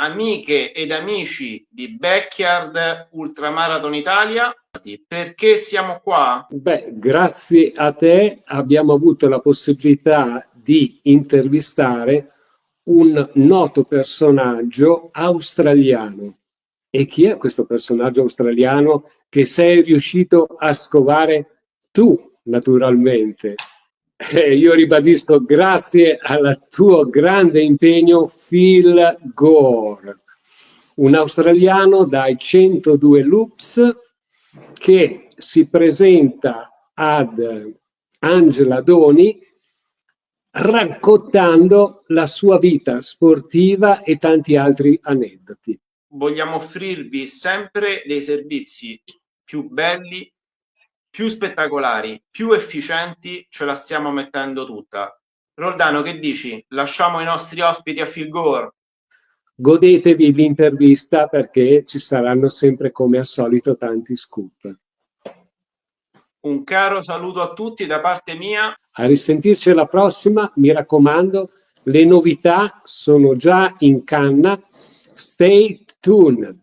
amiche ed amici di Backyard Ultramarathon Italia. Perché siamo qua? Beh, grazie a te abbiamo avuto la possibilità di intervistare un noto personaggio australiano. E chi è questo personaggio australiano che sei riuscito a scovare tu, naturalmente? Io ribadisco grazie al tuo grande impegno, Phil Gore, un australiano dai 102 loops che si presenta ad Angela Doni raccontando la sua vita sportiva e tanti altri aneddoti. Vogliamo offrirvi sempre dei servizi più belli, più spettacolari, più efficienti, ce la stiamo mettendo tutta. Roldano, che dici? Lasciamo i nostri ospiti a Phil Gore? Godetevi l'intervista perché ci saranno sempre come al solito tanti scoop. Un caro saluto a tutti da parte mia. A risentirci alla prossima, mi raccomando, le novità sono già in canna. Stay tuned.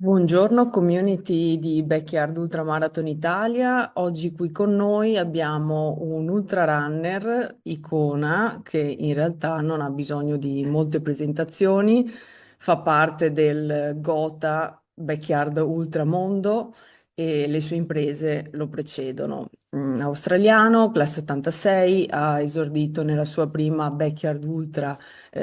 Buongiorno community di Backyard Ultramarathon Italia, oggi qui con noi abbiamo un ultrarunner icona che in realtà non ha bisogno di molte presentazioni, fa parte del GOTA Backyard Ultramondo e le sue imprese lo precedono. Australiano, classe 86, ha esordito nella sua prima Backyard Ultra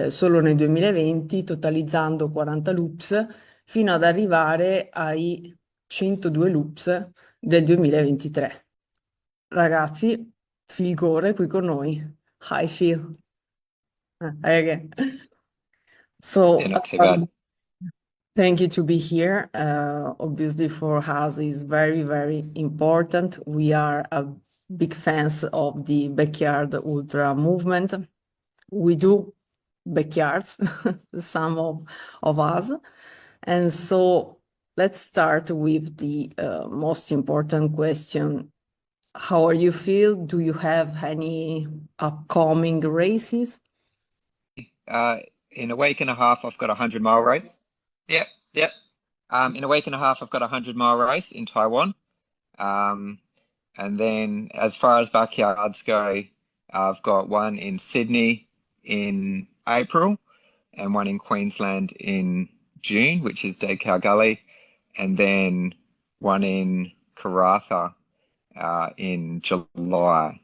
solo nel 2020, totalizzando 40 loops fino ad arrivare ai 102 loops del 2023. Ragazzi, Phil Gore è qui con noi. Hi Phil. Hi again. So, Yeah, not too bad. thank you to be here. Obviously for us is very, very important. We are a big fans of the Backyard Ultra movement. We do backyards, some of us. And so let's start with the most important question. How are you feel? Do you have any upcoming races? In a week and a half, I've got a 100-mile race. Yep. In a week and a half, I've got a 100-mile race in Taiwan. And then as far as backyards go, I've got one in Sydney in April and one in Queensland in June, which is Dead Cow Gully, and then one in Karratha in July.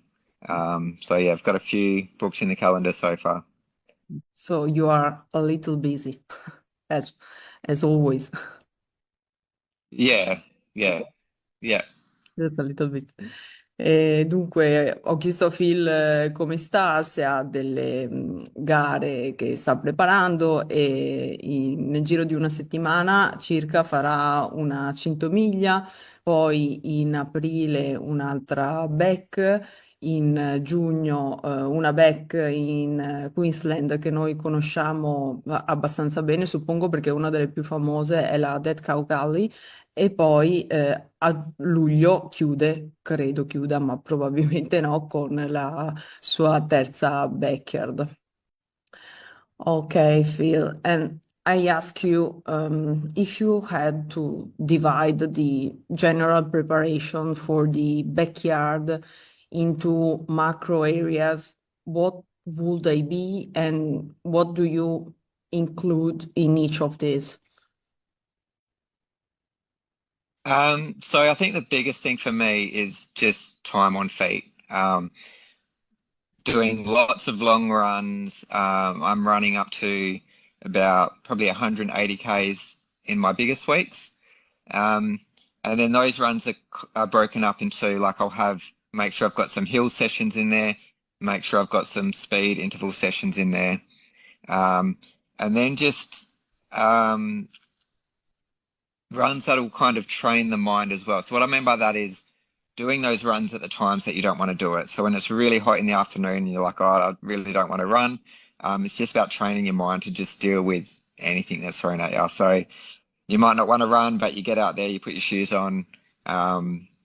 So yeah, I've got a few booked in the calendar so far. So you are a little busy, as always. Yeah. Just a little bit. Dunque, ho chiesto a Phil come sta, se ha delle gare che sta preparando e nel giro di una settimana circa farà una 100 miglia, poi in aprile un'altra back, in giugno una back in Queensland che noi conosciamo abbastanza bene, suppongo perché una delle più famose è la Dead Cow Gully. E poi a luglio credo chiuda, ma probabilmente no, con la sua terza backyard. Okay, Phil, and I ask you if you had to divide the general preparation for the backyard into macro areas, what would they be and what do you include in each of these? So I think the biggest thing for me is just time on feet. Doing lots of long runs. I'm running up to about probably 180 Ks in my biggest weeks. And then those runs are broken up into, like, make sure I've got some hill sessions in there, make sure I've got some speed interval sessions in there. And then just runs that'll kind of train the mind as well. So what I mean by that is doing those runs at the times that you don't want to do it. So when it's really hot in the afternoon, you're like, oh, I really don't want to run. It's just about training your mind to just deal with anything that's thrown at you. So you might not want to run, but you get out there, you put your shoes on,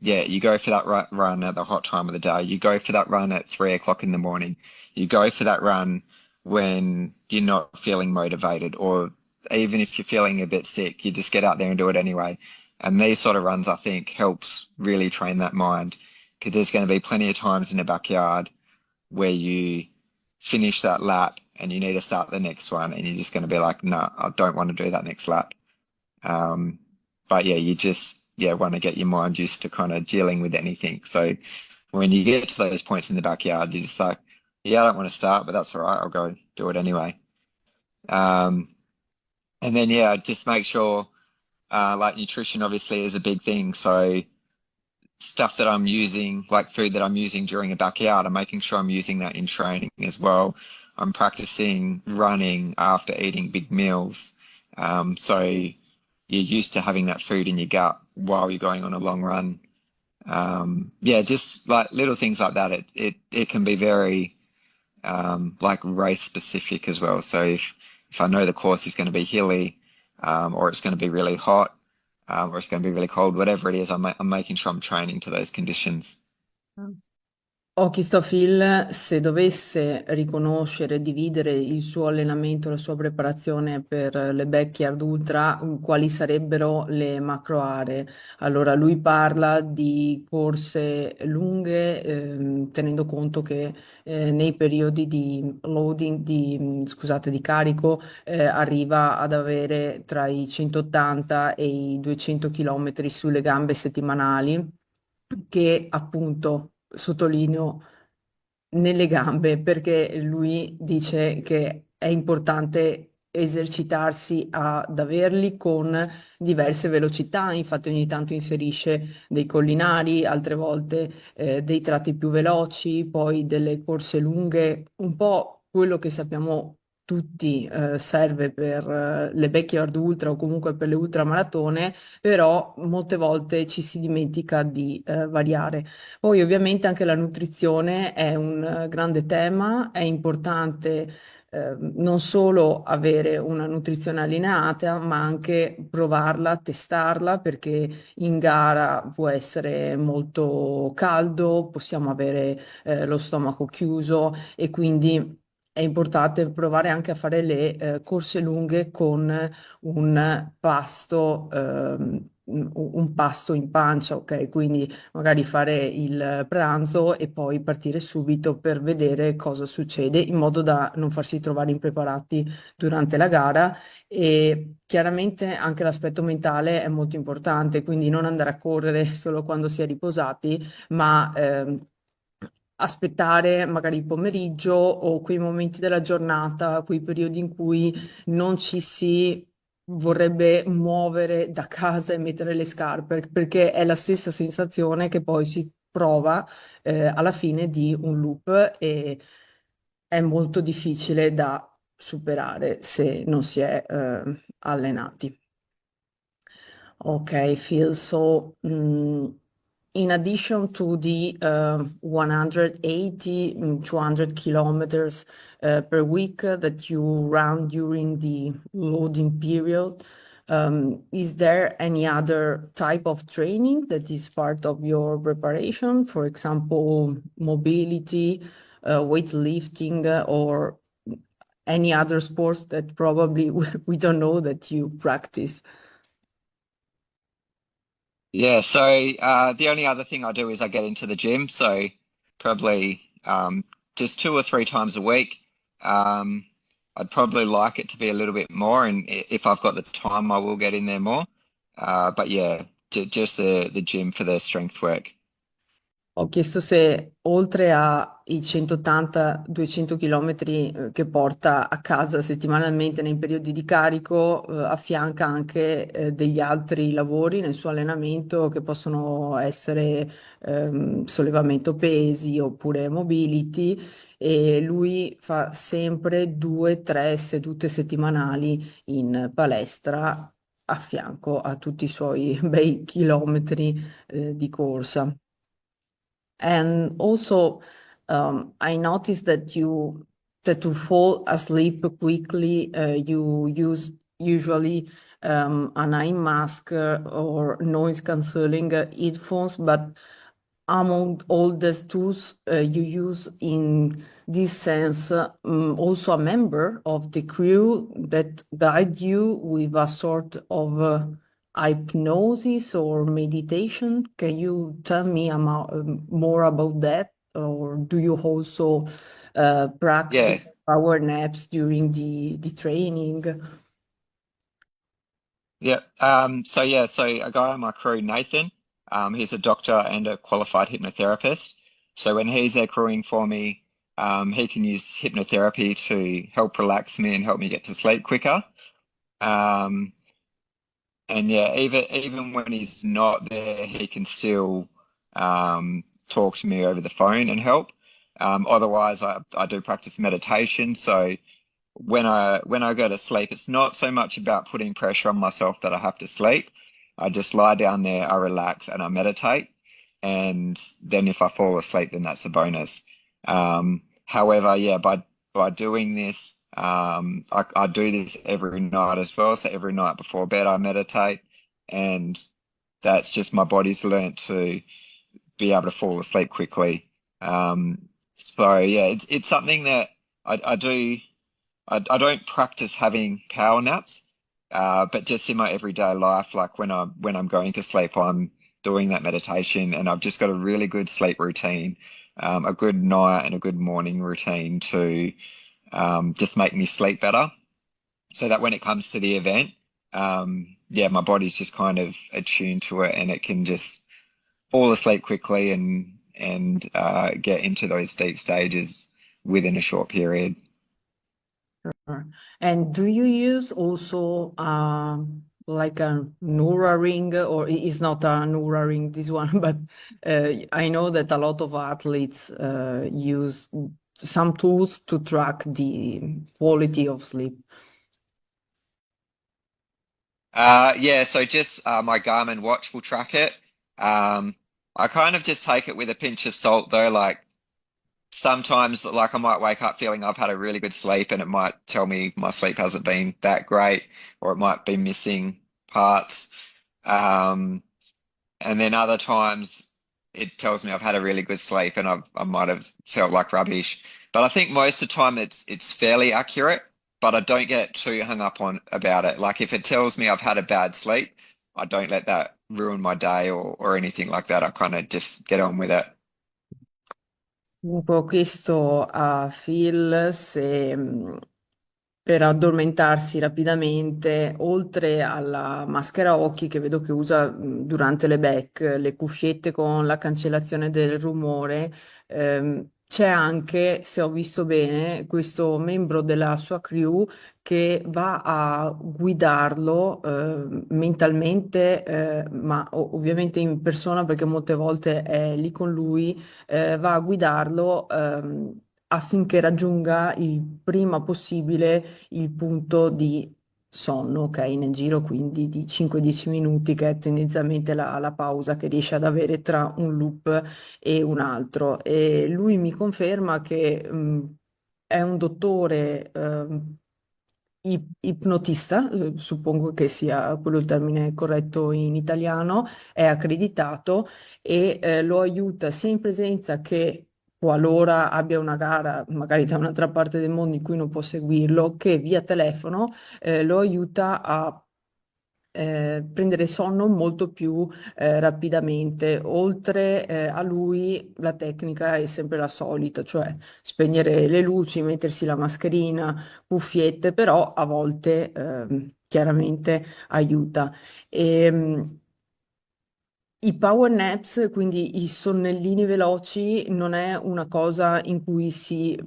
yeah, you go for that run at the hot time of the day. You go for that run at 3 o'clock in the morning. You go for that run when you're not feeling motivated, or even if you're feeling a bit sick, you just get out there and do it anyway. And these sort of runs, I think, helps really train that mind, because there's going to be plenty of times in the backyard where you finish that lap and you need to start the next one, and you're just going to be like, no, I don't want to do that next lap. But yeah, you just want to get your mind used to kind of dealing with anything. So when you get to those points in the backyard, you're just like, yeah, I don't want to start, but that's all right. I'll go do it anyway. And then just make sure, like nutrition obviously is a big thing. So stuff that I'm using, like food that I'm using during a backyard, I'm making sure I'm using that in training as well. I'm practicing running after eating big meals. So you're used to having that food in your gut while you're going on a long run. Just like little things like that. It can be very like race specific as well. So if I know the course is going to be hilly, or it's going to be really hot, or it's going to be really cold, whatever it is, I'm making sure I'm training to those conditions. Ho chiesto a Phil se dovesse riconoscere, dividere il suo allenamento, la sua preparazione per le Backyard Ultra, quali sarebbero le macro aree. Allora, lui parla di corse lunghe, tenendo conto che nei periodi di loading, scusate, di carico, arriva ad avere tra i 180 e i 200 km sulle gambe settimanali, che appunto sottolineo nelle gambe, perché lui dice che è importante esercitarsi ad averli con diverse velocità. Infatti ogni tanto inserisce dei collinari, altre volte dei tratti più veloci, poi delle corse lunghe, un po' quello che sappiamo tutti serve per le Backyard Ultra o comunque per le ultramaratone, però molte volte ci si dimentica di variare. Poi ovviamente anche la nutrizione è un grande tema, è importante non solo avere una nutrizione allineata, ma anche provarla, testarla, perché in gara può essere molto caldo, possiamo avere lo stomaco chiuso, e quindi è importante provare anche a fare le corse lunghe con un pasto in pancia, ok? Quindi magari fare il pranzo e poi partire subito per vedere cosa succede, in modo da non farsi trovare impreparati durante la gara. E chiaramente anche l'aspetto mentale è molto importante, quindi non andare a correre solo quando si è riposati, ma aspettare magari il pomeriggio o quei momenti della giornata, quei periodi in cui non ci si vorrebbe muovere da casa e mettere le scarpe, perché è la stessa sensazione che poi si prova alla fine di un loop, e è molto difficile da superare se non si è allenati. Okay, Phil. So, in addition to the 180, 200 kilometers per week that you run during the loading period, is there any other type of training that is part of your preparation? For example, mobility, weightlifting, or any other sports that probably we don't know that you practice? Yeah, so the only other thing I do is I get into the gym, so probably just 2 or 3 times a week. I'd probably like it to be a little bit more, and if I've got the time, I will get in there more. But yeah, just the gym for the strength work. Ho chiesto se oltre ai 180-200 km che porta a casa settimanalmente nei periodi di carico, affianca anche degli altri lavori nel suo allenamento, che possono essere sollevamento pesi oppure mobility, e lui fa sempre 2-3 sedute settimanali in palestra a fianco a tutti i suoi bei chilometri di corsa. And also, I noticed that to fall asleep quickly, you usually an eye mask or noise cancelling headphones, but among all the tools you use in this sense, also a member of the crew that guide you with a sort of hypnosis or meditation. Can you tell me more about that? Or do you also practice Yeah, power naps during the training? yeah. So a guy on my crew, Nathan, he's a doctor and a qualified hypnotherapist. So when he's there crewing for me, he can use hypnotherapy to help relax me and help me get to sleep quicker. Um, and yeah, even when he's not there, he can still talk to me over the phone and help. Otherwise, I do practice meditation. So when I go to sleep, it's not so much about putting pressure on myself that I have to sleep. I just lie down there, I relax, and I meditate. And then if I fall asleep, then that's a bonus. However, yeah, by doing this, I do this every night as well. So every night before bed, I meditate, and that's just my body's learnt to be able to fall asleep quickly. So yeah, it's something that I do. I don't practice having power naps, but just in my everyday life, like when I'm going to sleep, I'm doing that meditation, and I've just got a really good sleep routine, a good night and a good morning routine to just make me sleep better, so that when it comes to the event, yeah, my body's just kind of attuned to it, and it can just fall asleep quickly and get into those deep stages within a short period. And do you use also like a Nura ring, or it's not a Nura ring, this one, but I know that a lot of athletes use some tools to track the quality of sleep. Yeah, so just my Garmin watch will track it. I kind of just take it with a pinch of salt though, like sometimes like I might wake up feeling I've had a really good sleep and it might tell me my sleep hasn't been that great, or it might be missing parts. Um, and then other times it tells me I've had a really good sleep and I might have felt like rubbish. But I think most of the time it's fairly accurate, but I don't get too hung up on about it. Like if it tells me I've had a bad sleep, I don't let that ruin my day or anything like that. I kind of just get on with it. Comunque ho chiesto a Phil se per addormentarsi rapidamente, oltre alla maschera occhi che vedo che usa durante le back, le cuffiette con la cancellazione del rumore, c'è anche, se ho visto bene, questo membro della sua crew che va a guidarlo mentalmente, ma ovviamente in persona perché molte volte è lì con lui, va a guidarlo affinché raggiunga il prima possibile il punto di sonno, ok, nel giro quindi di 5-10 minuti, che è tendenzialmente la pausa che riesce ad avere tra un loop e un altro. E lui mi conferma che è un dottore ipnotista, suppongo che sia quello il termine corretto in italiano, è accreditato e lo aiuta sia in presenza che qualora abbia una gara, magari da un'altra parte del mondo in cui non può seguirlo, che via telefono lo aiuta a prendere sonno molto più rapidamente. Oltre a lui, la tecnica è sempre la solita, cioè spegnere le luci, mettersi la mascherina, cuffiette, però a volte chiaramente aiuta. E, i power naps, quindi i sonnellini veloci, non è una cosa in cui si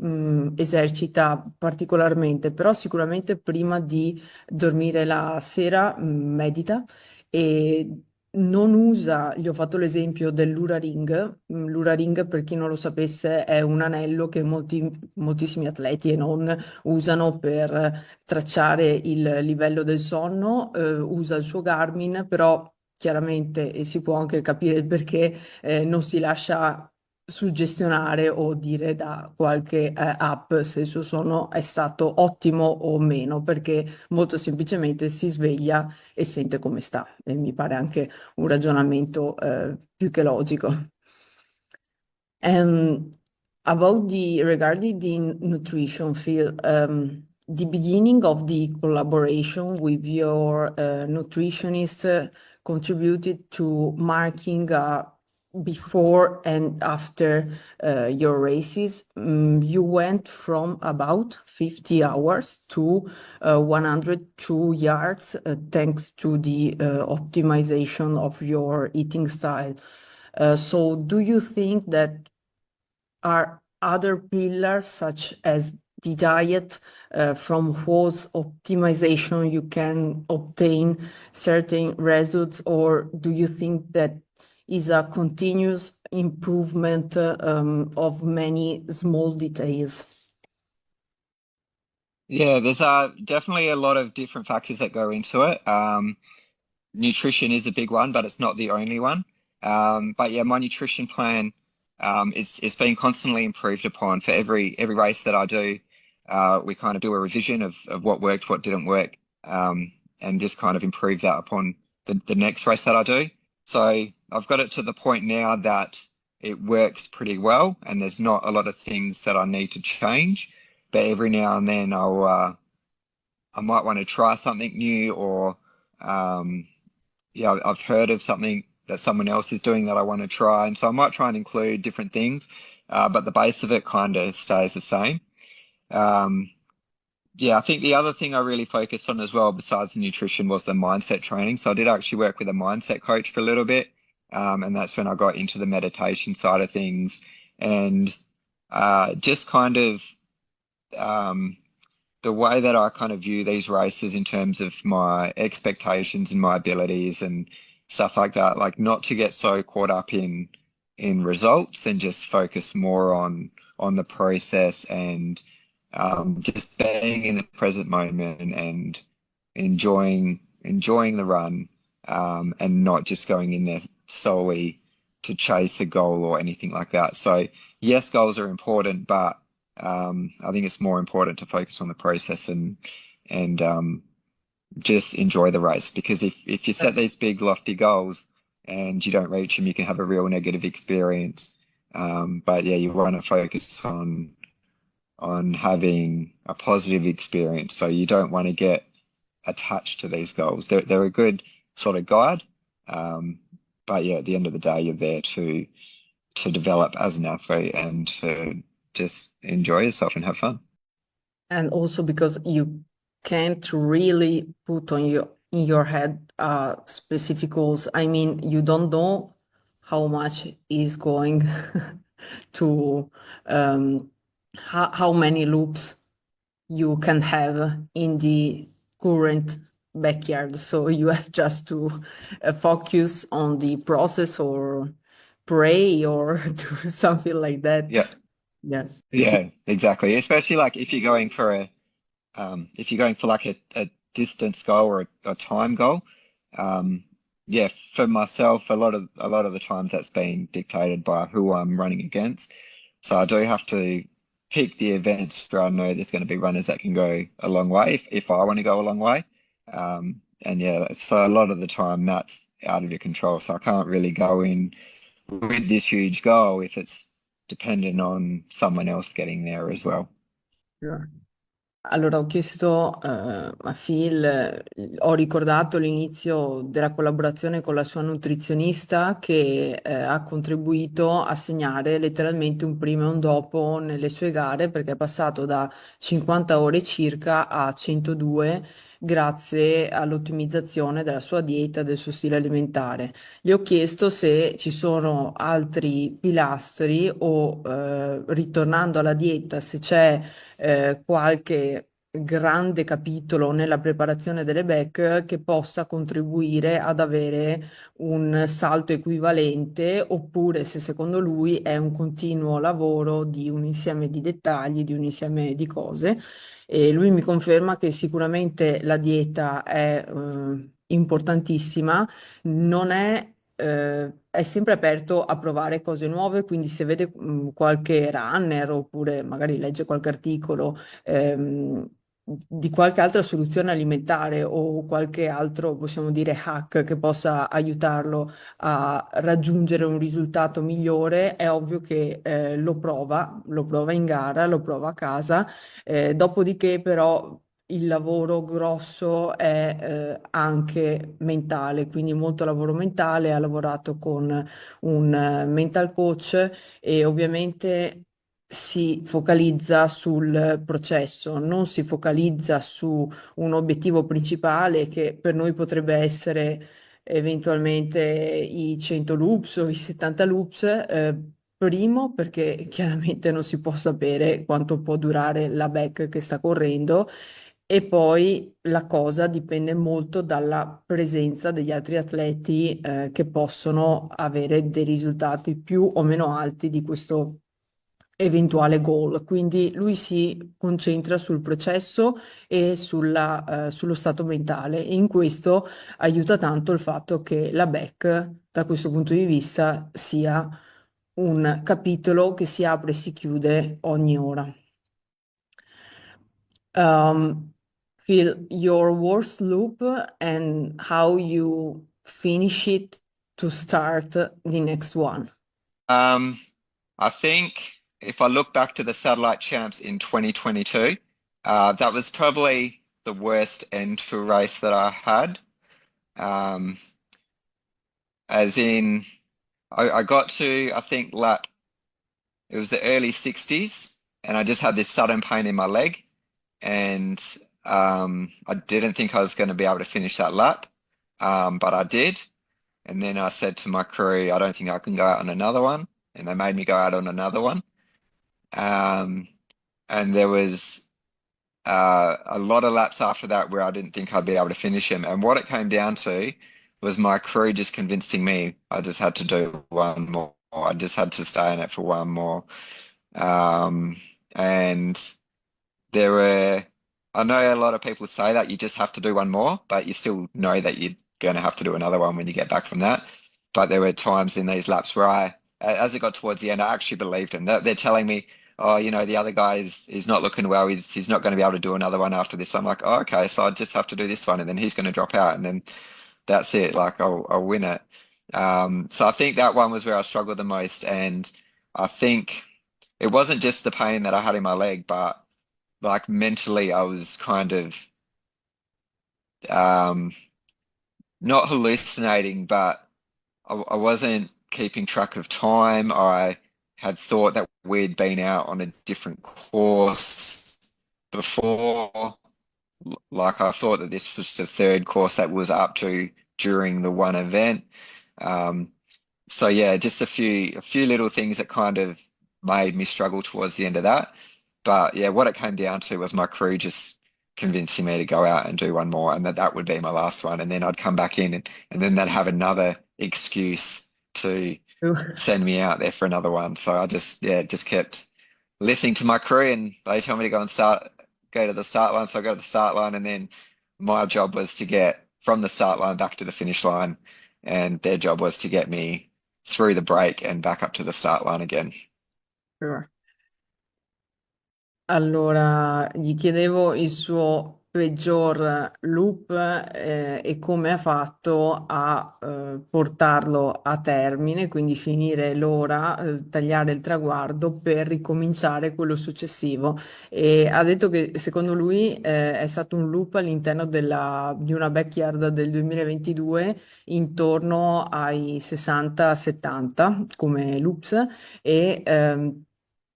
esercita particolarmente, però sicuramente prima di dormire la sera medita e non usa, gli ho fatto l'esempio dell'Ura Ring. L'Ura Ring, per chi non lo sapesse, è un anello che moltissimi atleti e non usano per tracciare il livello del sonno, usa il suo Garmin, però chiaramente, e si può anche capire il perché, non si lascia suggestionare o dire da qualche app se il suo sonno è stato ottimo o meno, perché molto semplicemente si sveglia e sente come sta. E mi pare anche un ragionamento più che logico. And regarding the nutrition field, the beginning of the collaboration with your nutritionist contributed to marking before and after your races. You went from about 50 hours to 102 yards thanks to the optimization of your eating style. So do you think that are other pillars such as the diet from whose optimization you can obtain certain results, or do you think that is a continuous improvement of many small details? Yeah, there's definitely a lot of different factors that go into it. Nutrition is a big one, but it's not the only one. But yeah, my nutrition plan is being constantly improved upon for every race that I do. We kind of do a revision of what worked, what didn't work, and just kind of improve that upon the next race that I do. So I've got it to the point now that it works pretty well, and there's not a lot of things that I need to change. But every now and then I might want to try something new, or yeah, I've heard of something that someone else is doing that I want to try, and so I might try and include different things, but the base of it kind of stays the same. Yeah, I think the other thing I really focused on as well, besides the nutrition, was the mindset training. So I did actually work with a mindset coach for a little bit, and that's when I got into the meditation side of things, and just kind of the way that I kind of view these races in terms of my expectations and my abilities and stuff like that, like not to get so caught up in results and just focus more on the process and just being in the present moment and enjoying the run, and not just going in there solely to chase a goal or anything like that. So yes, goals are important, but I think it's more important to focus on the process and just enjoy the race, because if you set these big lofty goals and you don't reach them, you can have a real negative experience. But yeah, you want to focus on having a positive experience. So you don't want to get attached to these goals. They're a good sort of guide. But yeah, at the end of the day, you're there to develop as an athlete and to just enjoy yourself and have fun. And also because you can't really put in your head specific goals. I mean, you don't know how much is going to how many loops you can have in the current backyard. So you have just to focus on the process or pray or do something like that. Yeah. Yeah. Yeah, exactly. Especially like if you're going for like a distance goal or a time goal. Yeah, for myself, a lot of the times that's been dictated by who I'm running against. So I do have to pick the events where I know there's going to be runners that can go a long way if I want to go a long way. And yeah, so a lot of the time that's out of your control. So I can't really go in with this huge goal if it's dependent on someone else getting there as well. Sure. Allora, ho chiesto a Phil, ho ricordato l'inizio della collaborazione con la sua nutrizionista che ha contribuito a segnare letteralmente un prima e un dopo nelle sue gare, perché è passato da 50 ore circa a 102 grazie all'ottimizzazione della sua dieta, del suo stile alimentare. Gli ho chiesto se ci sono altri pilastri o ritornando alla dieta, se c'è qualche grande capitolo nella preparazione delle back che possa contribuire ad avere un salto equivalente, oppure se secondo lui è un continuo lavoro di un insieme di dettagli, di un insieme di cose. E lui mi conferma che sicuramente la dieta è importantissima, non è è sempre aperto a provare cose nuove, quindi se vede qualche runner oppure magari legge qualche articolo di qualche altra soluzione alimentare o qualche altro, possiamo dire, hack che possa aiutarlo a raggiungere un risultato migliore, è ovvio che lo prova in gara, lo prova a casa, dopodiché però il lavoro grosso è anche mentale, quindi molto lavoro mentale, ha lavorato con un mental coach e ovviamente si focalizza sul processo, non si focalizza su un obiettivo principale che per noi potrebbe essere eventualmente i 100 loops o i 70 loops. Primo, perché chiaramente non si può sapere quanto può durare la back che sta correndo, e poi la cosa dipende molto dalla presenza degli altri atleti che possono avere dei risultati più o meno alti di questo eventuale goal. Quindi lui si concentra sul processo e sullo stato mentale, e in questo aiuta tanto il fatto che la back, da questo punto di vista, sia un capitolo che si apre e si chiude ogni ora. Um, Phil, your worst loop and how you finish it to start the next one. I think if I look back to the satellite champs in 2022, that was probably the worst end to a race that I had. As in, I got to, I think, it was the early 60s, and I just had this sudden pain in my leg, and I didn't think I was going to be able to finish that lap, but I did. And then I said to my crew, I don't think I can go out on another one, and they made me go out on another one. And there was a lot of laps after that where I didn't think I'd be able to finish them. And what it came down to was my crew just convincing me I just had to do one more. I just had to stay in it for one more. And I know a lot of people say that you just have to do one more, but you still know that you're going to have to do another one when you get back from that. But there were times in these laps where as it got towards the end, I actually believed them. They're telling me, oh, the other guy is not looking well. He's not going to be able to do another one after this. I'm like, oh, okay, so I just have to do this one, and then he's going to drop out, and then that's it. Like I'll win it. So I think that one was where I struggled the most, and I think it wasn't just the pain that I had in my leg, but like mentally I was kind of not hallucinating, but I wasn't keeping track of time. I had thought that we'd been out on a different course before. Like I thought that this was the third course that was up to during the one event. So yeah, just a few little things that kind of made me struggle towards the end of that. But yeah, what it came down to was my crew just convincing me to go out and do one more, and that would be my last one. And then I'd come back in, and then they'd have another excuse to send me out there for another one. So I just kept listening to my crew, and they tell me to go to the start line. So I go to the start line, and then my job was to get from the start line back to the finish line, and their job was to get me through the break and back up to the start line again. Sure. Allora, gli chiedevo il suo peggior loop e come ha fatto a portarlo a termine, quindi finire l'ora, tagliare il traguardo per ricominciare quello successivo. E ha detto che secondo lui è stato un loop all'interno di una backyard del 2022 intorno ai 60-70 come loops, e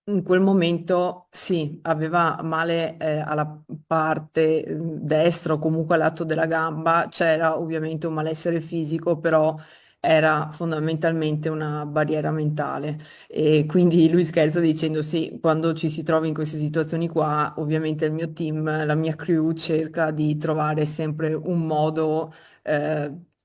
in quel momento sì, aveva male alla parte destra o comunque al lato della gamba, c'era ovviamente un malessere fisico, però era fondamentalmente una barriera mentale, e quindi lui scherza dicendo sì, quando ci si trova in queste situazioni qua, ovviamente il mio team, la mia crew cerca di trovare sempre un modo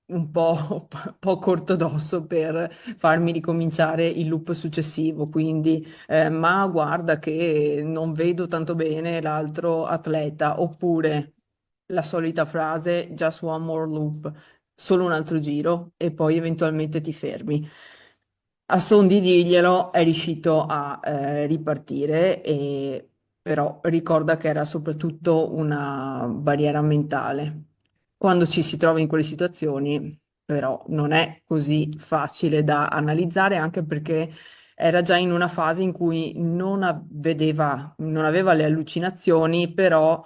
un poco ortodosso per farmi ricominciare il loop successivo, quindi ma guarda che non vedo tanto bene l'altro atleta, oppure la solita frase just one more loop. solo un altro giro e poi eventualmente ti fermi. A son di dirglielo è riuscito a ripartire, però ricorda che era soprattutto una barriera mentale. Quando ci si trova in quelle situazioni, però, non è così facile da analizzare, anche perché era già in una fase in cui non aveva le allucinazioni, però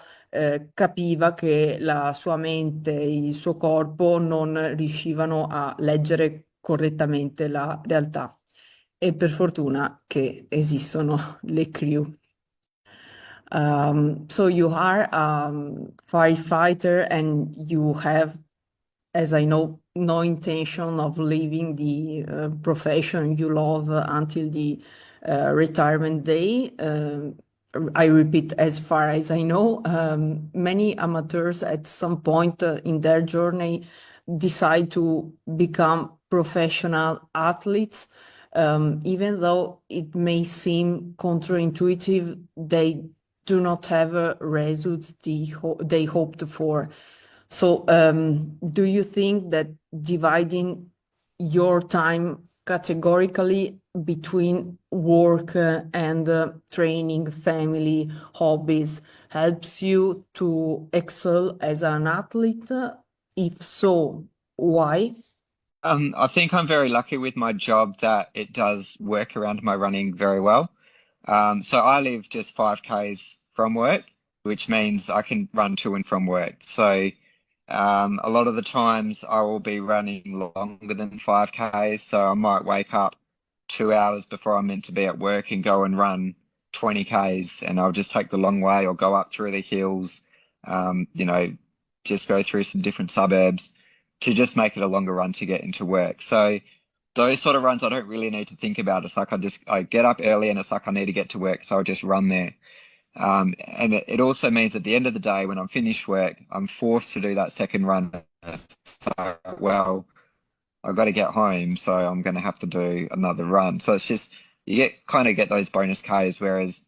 capiva che la sua mente e il suo corpo non riuscivano a leggere correttamente la realtà. E per fortuna che esistono le crew. So you are a firefighter and you have, as I know, no intention of leaving the profession you love until the retirement day. I repeat, as far as I know, many amateurs at some point in their journey decide to become professional athletes. Even though it may seem counterintuitive, they do not have results they hoped for. So, do you think that dividing your time categorically between work and training, family, hobbies helps you to excel as an athlete? If so, why? I think I'm very lucky with my job that it does work around my running very well. So I live just 5Ks from work, which means I can run to and from work. So a lot of the times I will be running longer than 5Ks. So I might wake up 2 hours before I'm meant to be at work and go and run 20Ks, and I'll just take the long way or go up through the hills, you know, just go through some different suburbs to just make it a longer run to get into work. So those sort of runs I don't really need to think about. It's like I get up early and it's like I need to get to work, so I'll just run there. And it also means at the end of the day, when I'm finished work, I'm forced to do that second run. So, well, I've got to get home, so I'm going to have to do another run. So it's just, you kind of get those bonus Ks, whereas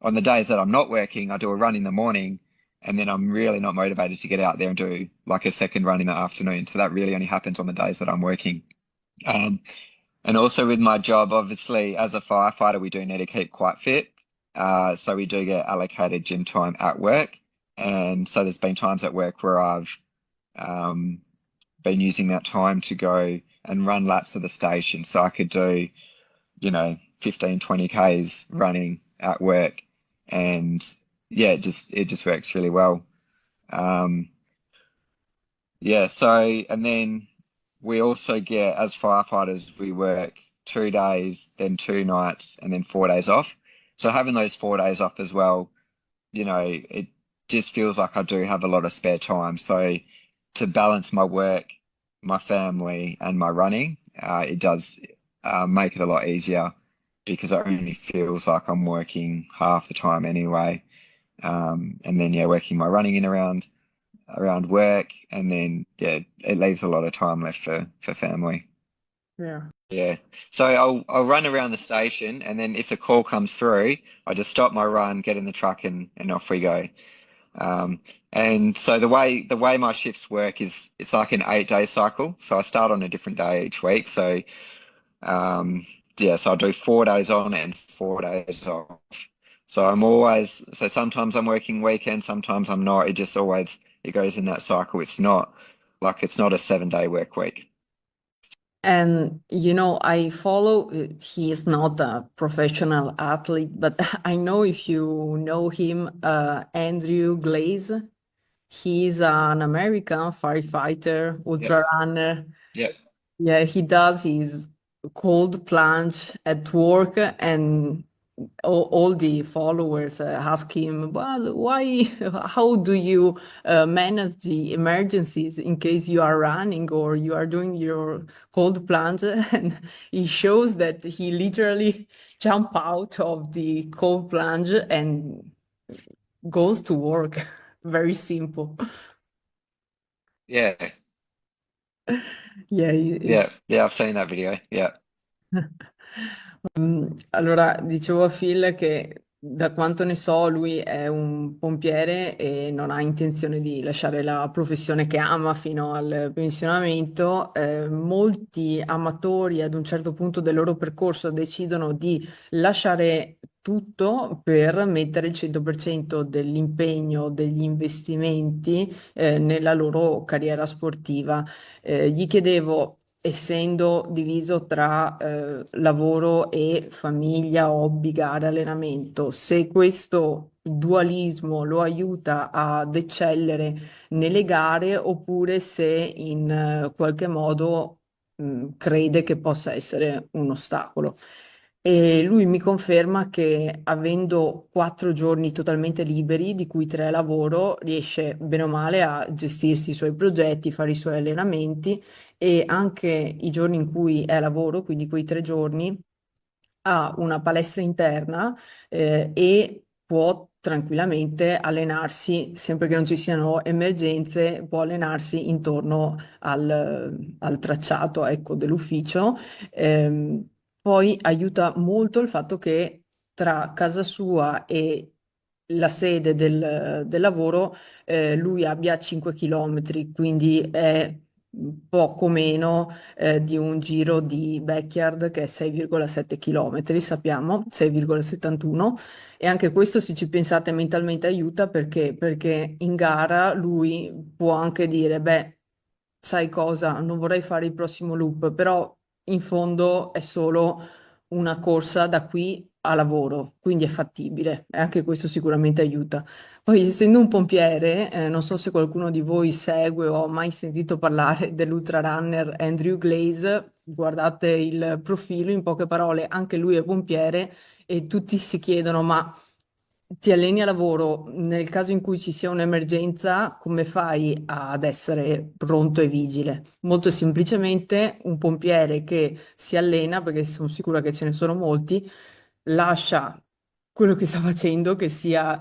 on the days that I'm not working, I do a run in the morning, and then I'm really not motivated to get out there and do like a second run in the afternoon. So that really only happens on the days that I'm working. And also with my job, obviously, as a firefighter, we do need to keep quite fit. So we do get allocated gym time at work. And so there's been times at work where I've been using that time to go and run laps of the station. So I could do, 15, 20 Ks running at work. And yeah, it just works really well. And then we also get, as firefighters, we work 2 days, then 2 nights, and then 4 days off. So having those 4 days off as well, it just feels like I do have a lot of spare time. So to balance my work, my family, and my running, it does make it a lot easier, because it only feels like I'm working half the time anyway. And then, working my running in around work, and then, it leaves a lot of time left for family. Yeah. Yeah. So I'll run around the station, and then if a call comes through, I just stop my run, get in the truck, and off we go. And so the way my shifts work is it's like an 8-day cycle. So I start on a different day each week. So so I'll do 4 days on and 4 days off. So sometimes I'm working weekends, sometimes I'm not. It just always it goes in that cycle. It's not a 7-day work week. And I follow, he is not a professional athlete, but I know, if you know him, Andrew Glaze. He's an American firefighter, ultra runner. Yep. Yeah, he does his cold plunge at work, and all the followers ask him, well, why, how do you manage the emergencies in case you are running or you are doing your cold plunge? And he shows that he literally jump out of the cold plunge and goes to work. Very simple. Yeah. Yeah, Yeah, I've seen that video. Yeah. Allora, dicevo a Phil che da quanto ne so, lui è un pompiere e non ha intenzione di lasciare la professione che ama fino al pensionamento. Molti amatori ad un certo punto del loro percorso decidono di lasciare tutto per mettere il 100% dell'impegno, degli investimenti, nella loro carriera sportiva. Gli chiedevo, essendo diviso tra lavoro e famiglia, hobby, gara, allenamento, se questo dualismo lo aiuta ad eccellere nelle gare oppure se in qualche modo crede che possa essere un ostacolo. E lui mi conferma che avendo 4 giorni totalmente liberi, di cui 3 lavoro, riesce bene o male a gestirsi i suoi progetti, fare i suoi allenamenti e anche i giorni in cui è lavoro, quindi quei 3 giorni, ha una palestra interna e può tranquillamente allenarsi, sempre che non ci siano emergenze, può allenarsi intorno al tracciato, ecco, dell'ufficio. Poi aiuta molto il fatto che tra casa sua e la sede del lavoro lui abbia 5 chilometri, quindi è poco meno di un giro di Backyard che è 6,7 km, sappiamo, 6,71. E anche questo, se ci pensate, mentalmente aiuta perché in gara lui può anche dire, beh, sai cosa, non vorrei fare il prossimo loop, però in fondo è solo una corsa da qui a lavoro, quindi è fattibile e anche questo sicuramente aiuta. Poi, essendo un pompiere, non so se qualcuno di voi segue o ha mai sentito parlare dell'ultrarunner Andrew Glaze, guardate il profilo, in poche parole, anche lui è pompiere e tutti si chiedono, ma ti alleni a lavoro, nel caso in cui ci sia un'emergenza, come fai ad essere pronto e vigile? Molto semplicemente un pompiere che si allena, perché sono sicura che ce ne sono molti, lascia quello che sta facendo, che sia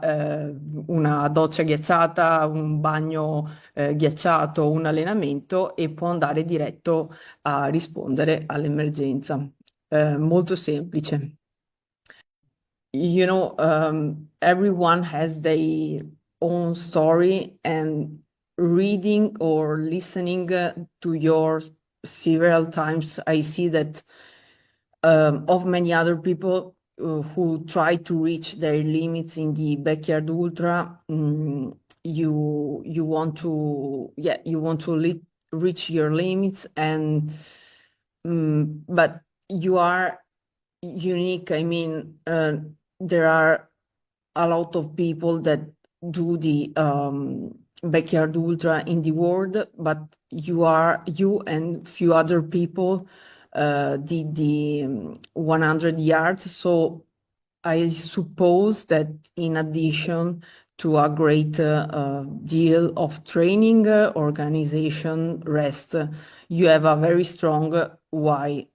una doccia ghiacciata, un bagno ghiacciato, un allenamento e può andare diretto a rispondere all'emergenza. Molto semplice. Everyone has their own story, and reading or listening to yours several times, I see that of many other people who try to reach their limits in the backyard ultra. You want to, yeah, you want to reach your limits, and but you are unique. I mean, there are a lot of people that do the backyard ultra in the world, but you and few other people did the 100 yards. So I suppose that in addition to a great deal of training, organization, rest, you have a very strong why.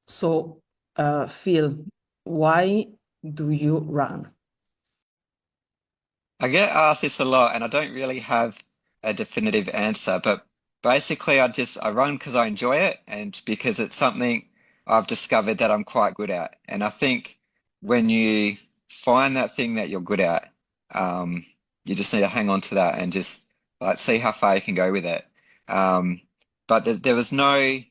So, Phil, why do you run? I get asked this a lot, and I don't really have a definitive answer, but basically I run because I enjoy it and because it's something I've discovered that I'm quite good at. And I think when you find that thing that you're good at, you just need to hang on to that and just like see how far you can go with it. But there was no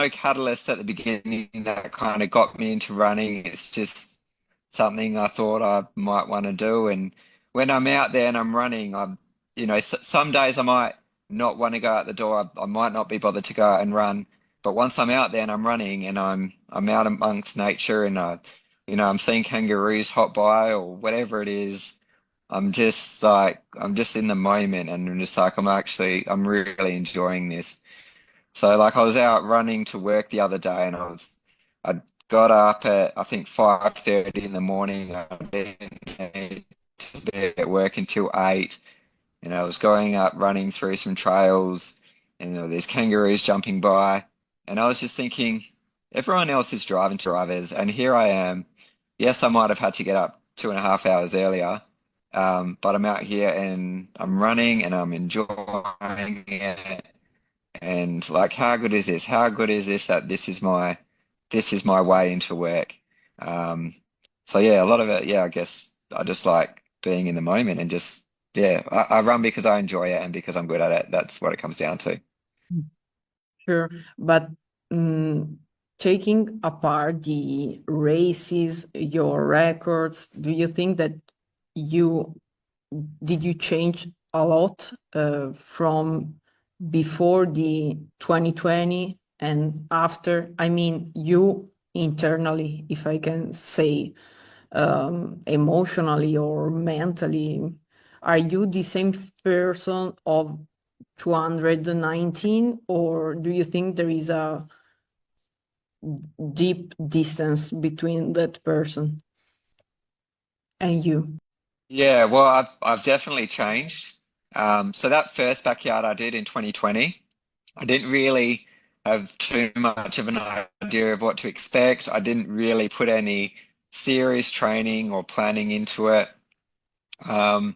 catalyst at the beginning that kind of got me into running. It's just something I thought I might want to do. And when I'm out there and I'm running, some days I might not want to go out the door. I might not be bothered to go out and run. But once I'm out there and I'm running and I'm out amongst nature and I'm seeing kangaroos hop by or whatever it is, I'm just in the moment and I'm just like I'm really enjoying this. So like I was out running to work the other day and I got up at I think 5:30 in the morning. I didn't need to be at work until 8. And I was going up running through some trails and there were these kangaroos jumping by. And I was just thinking, everyone else is drivers and here I am. Yes, I might have had to get up 2.5 hours earlier, but I'm out here and I'm running and I'm enjoying it. And like, how good is this? How good is this that this is my way into work? So yeah, a lot of it, yeah, I guess I just like being in the moment and just, yeah, I run because I enjoy it and because I'm good at it. That's what it comes down to. Sure, but mm, taking apart the races, your records, do you think that you did you change a lot from before the 2020 and after? I mean, you internally, if I can say, emotionally or mentally, are you the same person of 219, or do you think there is a deep distance between that person and you? Yeah, well, I've definitely changed. So that first backyard I did in 2020, I didn't really have too much of an idea of what to expect. I didn't really put any serious training or planning into it. Um,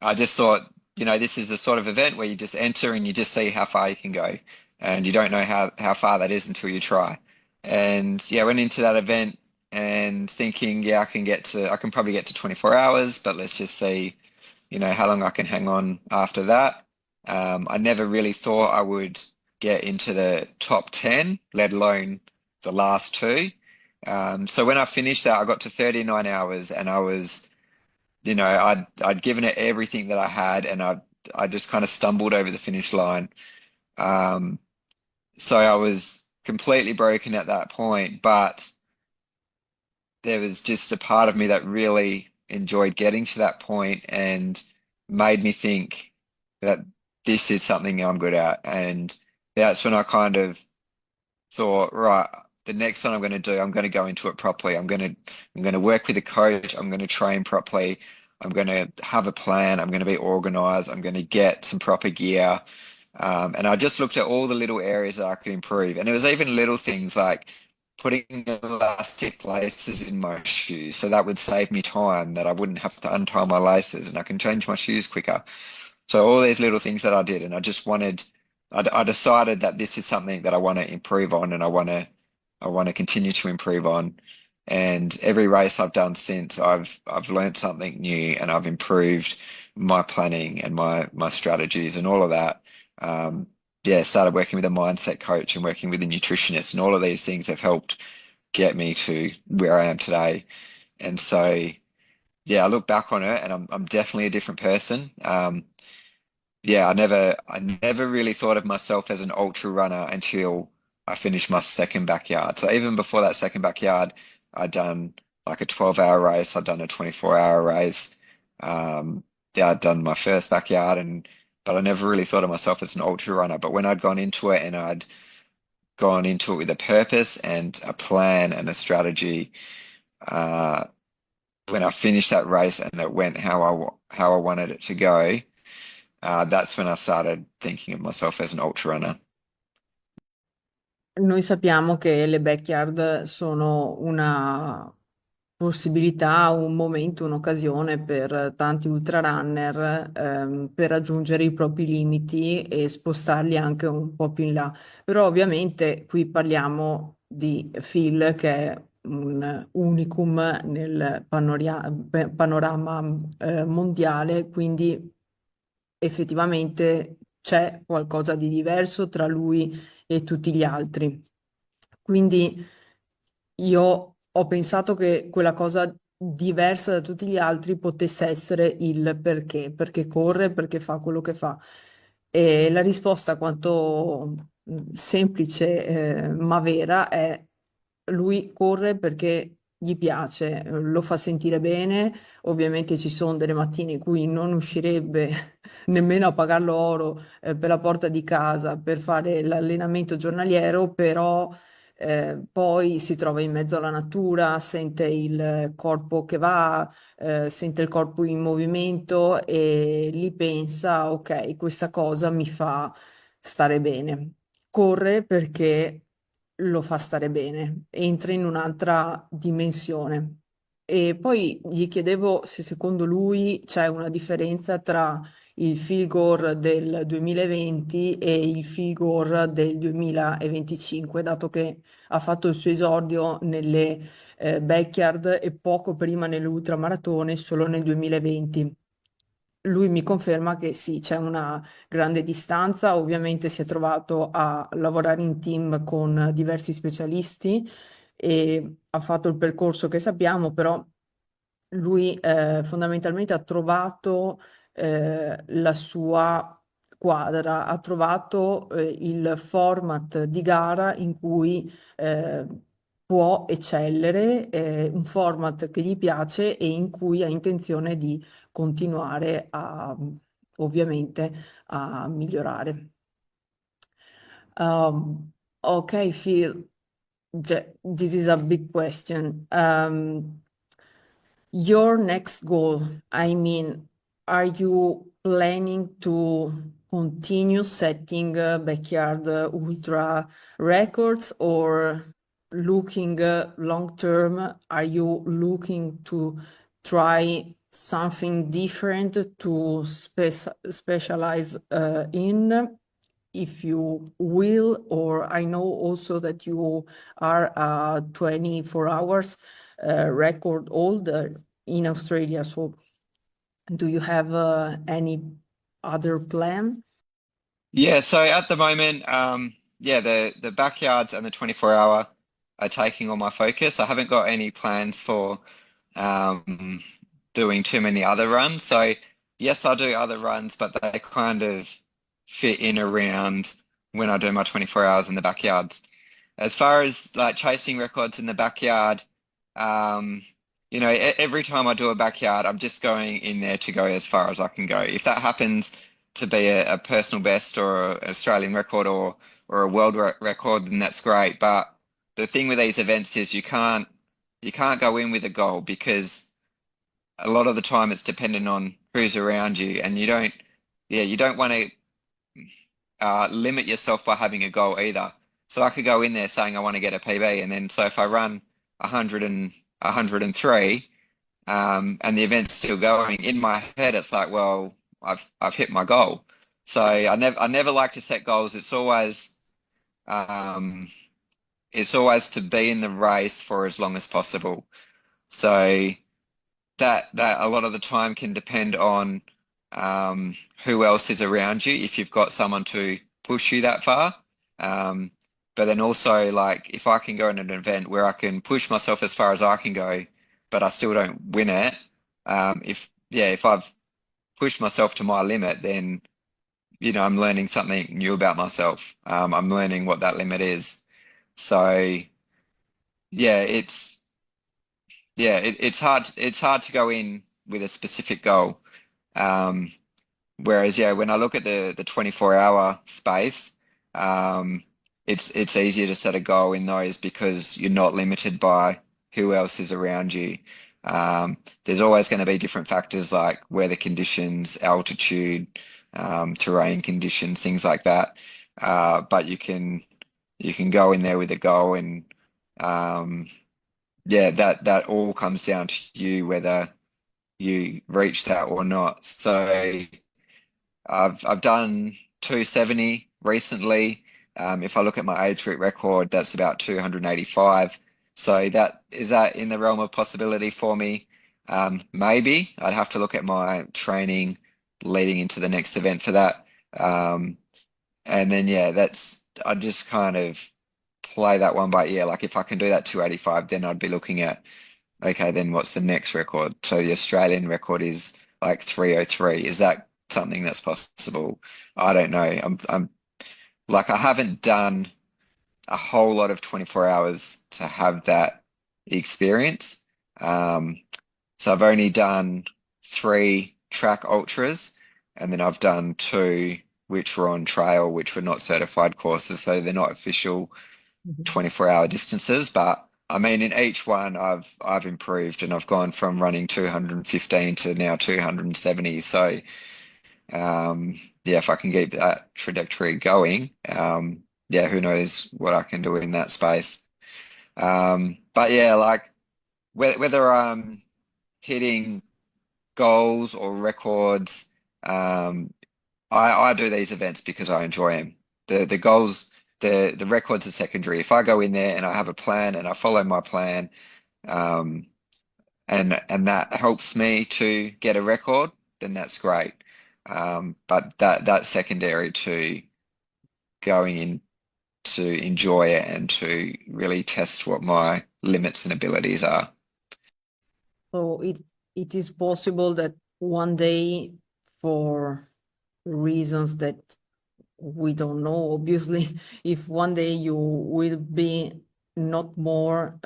I just thought, this is the sort of event where you just enter and you just see how far you can go. And you don't know how far that is until you try. And yeah, I went into that event and thinking, yeah, I can probably get to 24 hours, but let's just see, how long I can hang on after that. I never really thought I would get into the top 10, let alone the last two. So when I finished that, I got to 39 hours and I was, I'd given it everything that I had and I just kind of stumbled over the finish line. Um, so I was completely broken at that point, but there was just a part of me that really enjoyed getting to that point and made me think that this is something I'm good at. And that's when I kind of thought, right, the next one I'm going to do, I'm going to go into it properly. I'm going to work with a coach. I'm going to train properly. I'm going to have a plan. I'm going to be organized. I'm going to get some proper gear. And I just looked at all the little areas that I could improve. And it was even little things like putting elastic laces in my shoes. So that would save me time, that I wouldn't have to untie my laces and I can change my shoes quicker. So all these little things that I did, and I decided that this is something that I want to improve on and I want to continue to improve on. And every race I've done since, I've learned something new and I've improved my planning and my strategies and all of that. Yeah, started working with a mindset coach and working with a nutritionist, and all of these things have helped get me to where I am today. And so, yeah, I look back on it and I'm definitely a different person. Yeah, I never really thought of myself as an ultra runner until I finished my second backyard. So even before that second backyard, I'd done like a 12-hour race, I'd done a 24-hour race. Yeah, I'd done my first backyard, but I never really thought of myself as an ultra runner. But when I'd gone into it and I'd gone into it with a purpose and a plan and a strategy, uh, when I finished that race and it went how I wanted it to go, that's when I started thinking of myself as an ultra runner. Noi sappiamo che le backyard sono una possibilità, un momento, un'occasione per tanti ultrarunner per raggiungere i propri limiti e spostarli anche un po' più in là. Però ovviamente qui parliamo di Phil, che è un unicum nel panorama mondiale, quindi effettivamente c'è qualcosa di diverso tra lui e tutti gli altri. Quindi io ho pensato che quella cosa diversa da tutti gli altri potesse essere il perché corre, perché fa quello che fa. E la risposta, quanto semplice, ma vera, è lui corre perché gli piace, lo fa sentire bene. Ovviamente ci sono delle mattine in cui non uscirebbe nemmeno a pagar l'oro per la porta di casa per fare l'allenamento giornaliero, però poi si trova in mezzo alla natura, sente il corpo che va, sente il corpo in movimento e lì pensa, ok, questa cosa mi fa stare bene. Corre perché lo fa stare bene, entra in un'altra dimensione. E poi gli chiedevo se secondo lui c'è una differenza tra il field goal del 2020 e il field goal del 2025, dato che ha fatto il suo esordio nelle backyard e poco prima nell'ultramaratone, solo nel 2020. Lui mi conferma che sì, c'è una grande distanza, ovviamente si è trovato a lavorare in team con diversi specialisti e ha fatto il percorso che sappiamo, però lui fondamentalmente ha trovato la sua quadra, ha trovato il format di gara in cui può eccellere, un format che gli piace e in cui ha intenzione di continuare ovviamente a migliorare. Okay, Phil, this is a big question. Your next goal, I mean, are you planning to continue setting backyard ultra records or looking long term? Are you looking to try something different to specialize in? If you will, or I know also that you are 24 hours record holder in Australia. So do you have any other plan? Yeah, so at the moment, yeah, the backyards and the 24-hour are taking all my focus. I haven't got any plans for doing too many other runs. So yes, I do other runs, but they kind of fit in around when I do my 24 hours in the backyards. As far as like chasing records in the backyard, you know, every time I do a backyard, I'm just going in there to go as far as I can go. If that happens to be a personal best or an Australian record or a world record, then that's great. But the thing with these events is you can't go in with a goal because a lot of the time it's dependent on who's around you, and you don't want to limit yourself by having a goal either. So I could go in there saying I want to get a PB, and then so if I run 100 and 103, and the event's still going, in my head it's like, well, I've hit my goal. So I never like to set goals. It's always to be in the race for as long as possible. So that a lot of the time can depend on who else is around you, if you've got someone to push you that far. But then also, like, if I can go in an event where I can push myself as far as I can go, but I still don't win it, if I've pushed myself to my limit, then, you know, I'm learning something new about myself. I'm learning what that limit is. So yeah, it's hard to go in with a specific goal. Whereas, yeah, when I look at the 24-hour space, it's easier to set a goal in those because you're not limited by who else is around you. There's always going to be different factors like weather conditions, altitude, terrain conditions, things like that. But you can go in there with a goal, and yeah, that all comes down to you whether you reach that or not. So I've done 270 recently. If I look at my age group record, that's about 285. So is that in the realm of possibility for me? Maybe. I'd have to look at my training leading into the next event for that. And then yeah, I just kind of play that one by ear. Like if I can do that 285, then I'd be looking at, okay, then what's the next record? So the Australian record is like 303. Is that something that's possible? I don't know. I'm like, I haven't done a whole lot of 24 hours to have that experience. So I've only done 3 track ultras, and then I've done 2 which were on trail, which were not certified courses, so they're not official 24-hour distances. But I mean, in each one, I've improved, and I've gone from running 215 to now 270. So yeah, if I can keep that trajectory going, yeah, who knows what I can do in that space. But yeah, like whether I'm hitting goals or records, I do these events because I enjoy them. The goals, the records are secondary. If I go in there and I have a plan and I follow my plan, um, and that helps me to get a record, then that's great. But that's secondary to going in to enjoy it and to really test what my limits and abilities are. So it is possible that one day, for reasons that we don't know, obviously, if one day you will be not more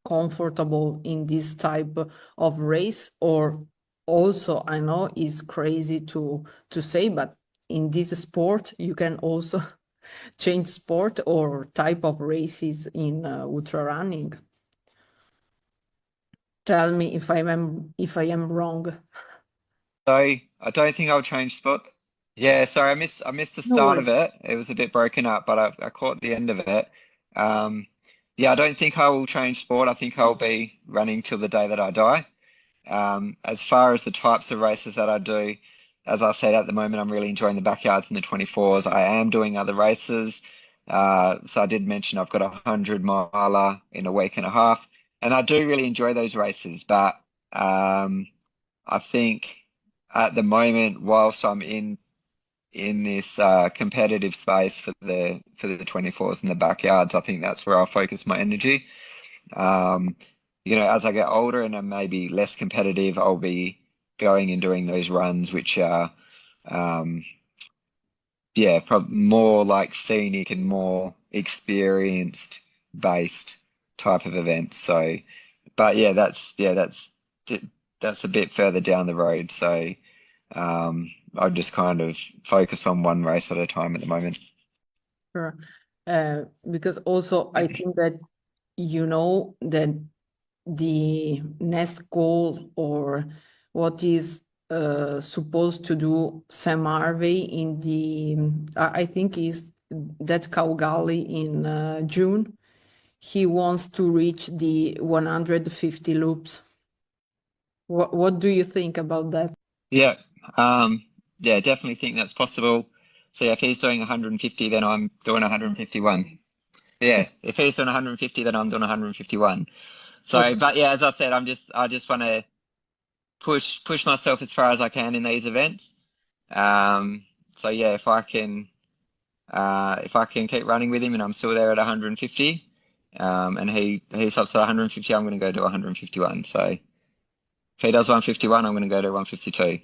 comfortable in this type of race, or also, I know it's crazy to say, but in this sport you can also change sport or type of races in ultra running. Tell me if I am wrong. So I don't think I'll change spots. Yeah, sorry, I missed the No start of worries. it. It was a bit broken up, but I caught the end of it. Yeah, I don't think I will change sport. I think I'll be running till the day that I die. As far as the types of races that I do, as I said, at the moment, I'm really enjoying the backyards and the 24s. I am doing other races. So I did mention I've got a 100 miler in a week and a half, and I do really enjoy those races. But I think at the moment, whilst I'm in this competitive space for the 24s and the backyards, I think that's where I'll focus my energy. As I get older and I'm maybe less competitive, I'll be going and doing those runs, which are, more like scenic and more experienced based type of events. So, but yeah, that's a bit further down the road. So, I'll just kind of focus on one race at a time at the moment. Sure. Because also I think that that the next goal, or what is supposed to do Sam Harvey in the I think is that Calgary in June. He wants to reach the 150 loops. What do you think about that? Yeah, definitely think that's possible. So yeah, if he's doing 150, then I'm doing 151. Yeah, if he's doing 150, then I'm doing 151. So, Okay. but yeah, as I said, I just want to push myself as far as I can in these events. So yeah, if I can keep running with him and I'm still there at 150, and he stops at 150, I'm going to go to 151. So if he does 151, I'm going to go to 152.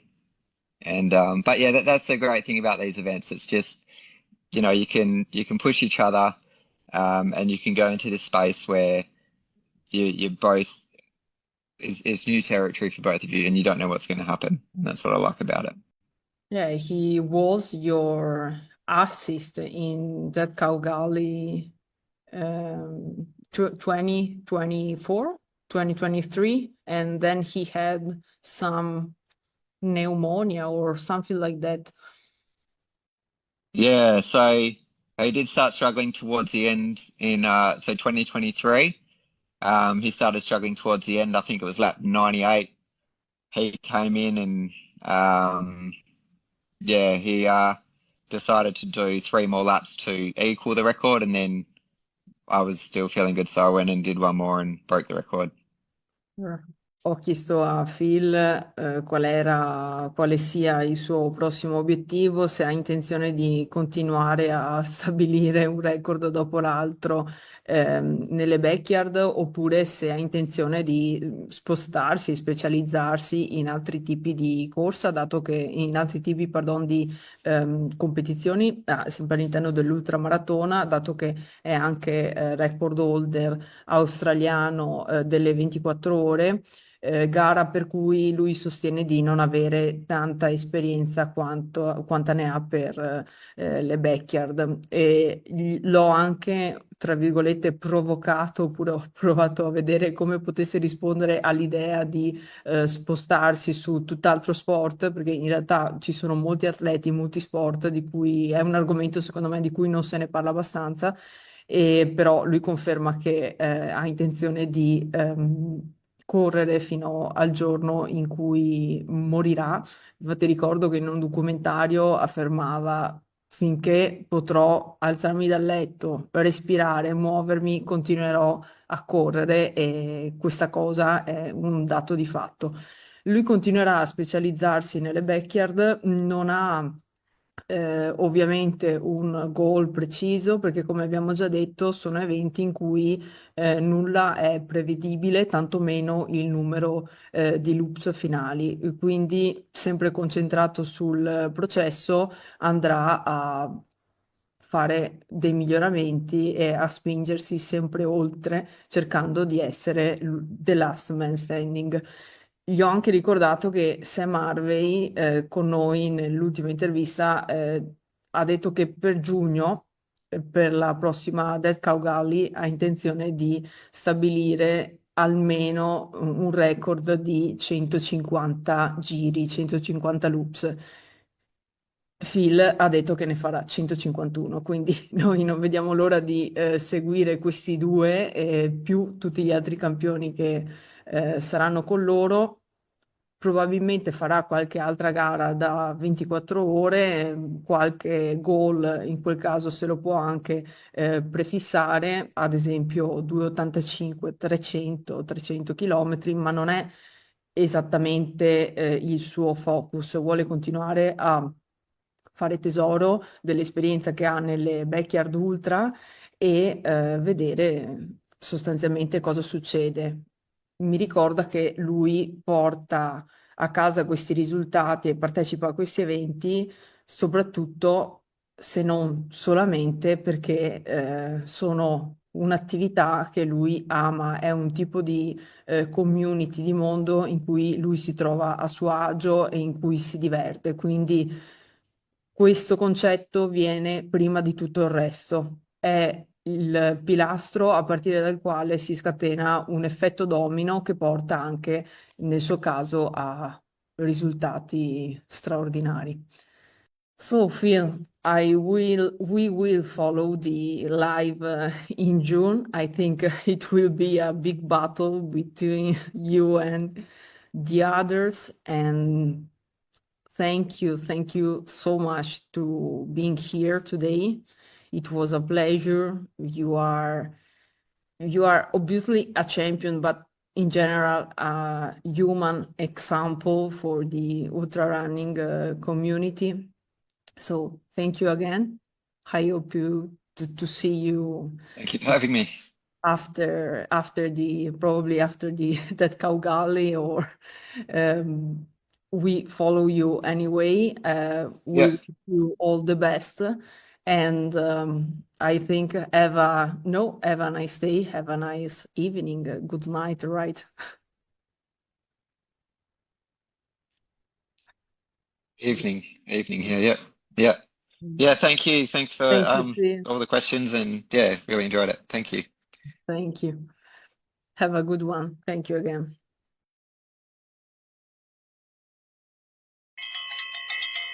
And but yeah, that's the great thing about these events. It's just, you can push each other, and you can go into this space where you both is new territory for both of you, and you don't know what's going to happen. And that's what I like about it. Yeah, he was your assist in that Calgary 2024, 2023, and then he had some pneumonia or something like that. Yeah, so he did start struggling towards the end in 2023. He started struggling towards the end. I think it was lap 98. He came in and he decided to do 3 more laps to equal the record, and then I was still feeling good, so I went and did one more and broke the record. Ho chiesto a Phil quale sia il suo prossimo obiettivo, se ha intenzione di continuare a stabilire un record dopo l'altro nelle backyard, oppure se ha intenzione di spostarsi, specializzarsi in altri tipi di corsa, dato che in altri tipi, pardon, di competizioni, sempre all'interno dell'ultramaratona, dato che è anche record holder australiano delle 24 ore. Gara per cui lui sostiene di non avere tanta esperienza quanta ne ha per le backyard, e l'ho anche, tra virgolette, provocato, oppure ho provato a vedere come potesse rispondere all'idea di spostarsi su tutt'altro sport, perché in realtà ci sono molti atleti, molti sport di cui è un argomento, secondo me, di cui non se ne parla abbastanza. E però lui conferma che ha intenzione di correre fino al giorno in cui morirà. Infatti ricordo che in un documentario affermava: finché potrò alzarmi dal letto, respirare, muovermi, continuerò a correre, e questa cosa è un dato di fatto. Lui continuerà a specializzarsi nelle backyard, non ha ovviamente un goal preciso, perché come abbiamo già detto sono eventi in cui nulla è prevedibile, tantomeno il numero di loops finali. Quindi, sempre concentrato sul processo, andrà a fare dei miglioramenti e a spingersi sempre oltre, cercando di essere the last man standing. Gli ho anche ricordato che Sam Harvey, con noi nell'ultima intervista, ha detto che per giugno, per la prossima Dead Cow Galley, ha intenzione di stabilire almeno un record di 150 giri, 150 loops. Phil ha detto che ne farà 151, quindi noi non vediamo l'ora di seguire questi due e più tutti gli altri campioni che saranno con loro. Probabilmente farà qualche altra gara da 24 ore, qualche goal in quel caso se lo può anche prefissare, ad esempio 285, 300, 300 km, ma non è esattamente il suo focus. Vuole continuare a fare tesoro dell'esperienza che ha nelle Backyard Ultra e vedere sostanzialmente cosa succede. Mi ricorda che lui porta a casa questi risultati e partecipa a questi eventi soprattutto, se non solamente, perché sono un'attività che lui ama, è un tipo di community, di mondo in cui lui si trova a suo agio e in cui si diverte. Quindi questo concetto viene prima di tutto il resto. È il pilastro a partire dal quale si scatena un effetto domino che porta anche, nel suo caso, a risultati straordinari. So, Phil, we will follow the live in June. I think it will be a big battle between you and the others. And thank you so much to being here today. It was a pleasure. You are obviously a champion, but in general, a human example for the ultra running community. So thank you again. I hope to see you Thank you for having me. after the probably after the that Cow Galley, or we follow you anyway. We Yeah. wish you all the best, and I think have a nice day, have a nice evening, good night, right? Evening here. Yeah. Yeah. Yeah. Thank you. Thanks for Thank you, Phil. all the questions, and yeah, really enjoyed it. Thank you. Thank you. Have a good one. Thank you again.